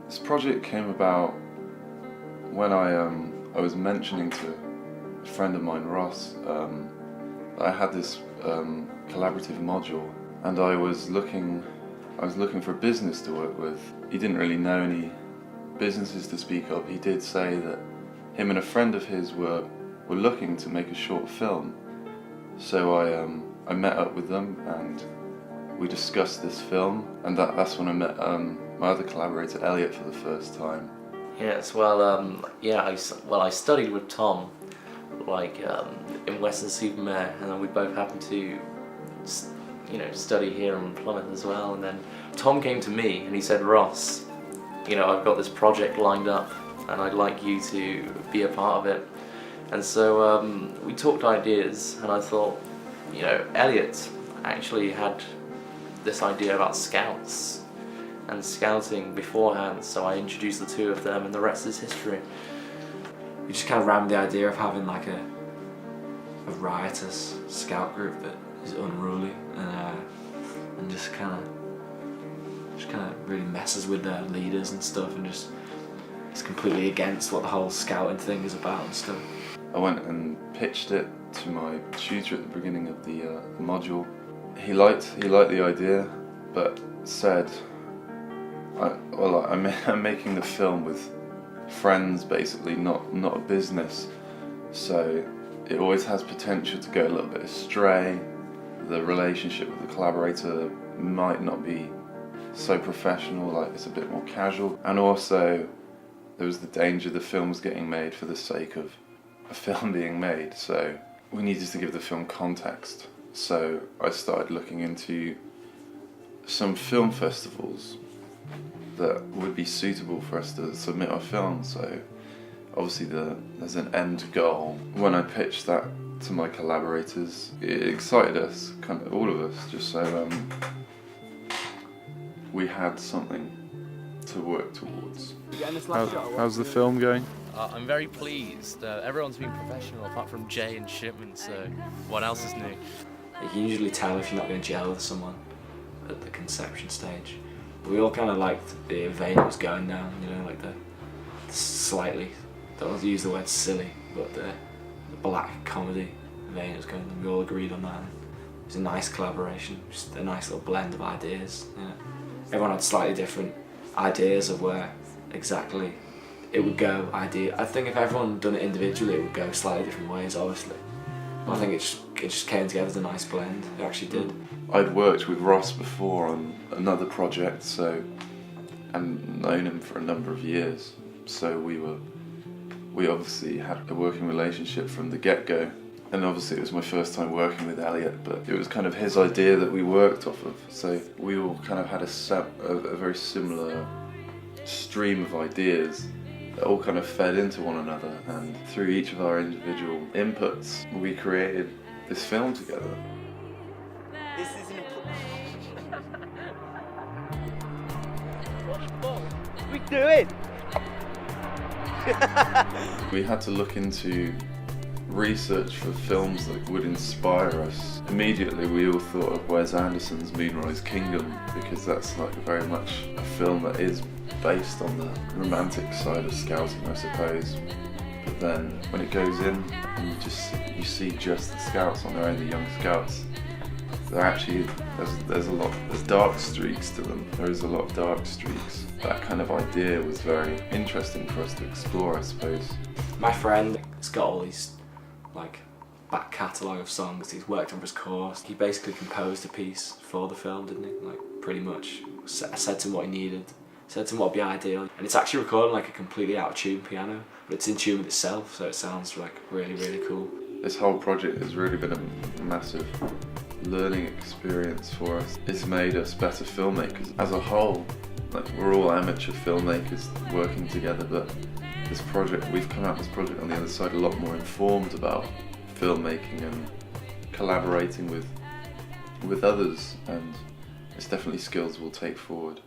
This project came about when I was mentioning to a friend of mine, Ross, that I had this collaborative module, and I was looking for a business to work with. He didn't really know any businesses to speak of. He did say that him and a friend of his were looking to make a short film. So I met up with them and we discussed this film, and that's when I met my other collaborator Elliot for the first time. Yes, well, I studied with Tom, in Weston-super-Mare, and then we both happened to, study here in Plymouth as well. And then Tom came to me and he said, "Ross, I've got this project lined up, and I'd like you to be a part of it." And so we talked ideas, and I thought, Elliot actually had this idea about scouts and scouting beforehand, so I introduced the two of them, and the rest is history. We just kind of ran with the idea of having like a riotous scout group that is unruly and just kind of really messes with their leaders and stuff, and just is completely against what the whole scouting thing is about and stuff. I went and pitched it to my tutor at the beginning of the module. He liked the idea, but said, I'm making the film with friends, basically, not a business, so it always has potential to go a little bit astray. The relationship with the collaborator might not be so professional, like it's a bit more casual, and also there was the danger the film was getting made for the sake of a film being made, so we needed to give the film context. So I started looking into some film festivals that would be suitable for us to submit our film. So obviously there's an end goal. When I pitched that to my collaborators, it excited us, kind of all of us, just so we had something to work towards. How's the film going? I'm very pleased. Everyone's been professional apart from Jay and Shipman, so what else is new? You can usually tell if you're not going to gel with someone at the conception stage. We all kind of liked the vein it was going down, like the slightly, don't want to use the word silly, but the black comedy vein it was going down. We all agreed on that. It was a nice collaboration, just a nice little blend of ideas. Everyone had slightly different ideas of where exactly it would go. I think if everyone had done it individually, it would go slightly different ways, obviously. But I think it just came together as a nice blend. It actually did. I'd worked with Ross before on another project, and known him for a number of years. So we obviously had a working relationship from the get-go. And obviously it was my first time working with Elliot, but it was kind of his idea that we worked off of. So we all kind of had a very similar stream of ideas that all kind of fed into one another, and through each of our individual inputs we created this film together. This isn't what we doing? We had to look into research for films that would inspire us. Immediately we all thought of Wes Anderson's Moonrise Kingdom, because that's like very much a film that is based on the romantic side of scouting, I suppose. But then when it goes in and you see just the scouts on their own, the young scouts, they're actually, there's dark streaks to them. There is a lot of dark streaks. That kind of idea was very interesting for us to explore, I suppose. My friend has got all these back catalogue of songs he's worked on for his course. He basically composed a piece for the film, didn't he? Pretty much. I said to him what he needed, said to him what would be ideal, and it's actually recording like a completely out of tune piano, but it's in tune with itself, so it sounds really, really cool. This whole project has really been a massive learning experience for us. It's made us better filmmakers as a whole. like we're all amateur filmmakers working together, but this project, we've come out with this project on the other side a lot more informed about filmmaking and collaborating with others, and it's definitely skills we'll take forward.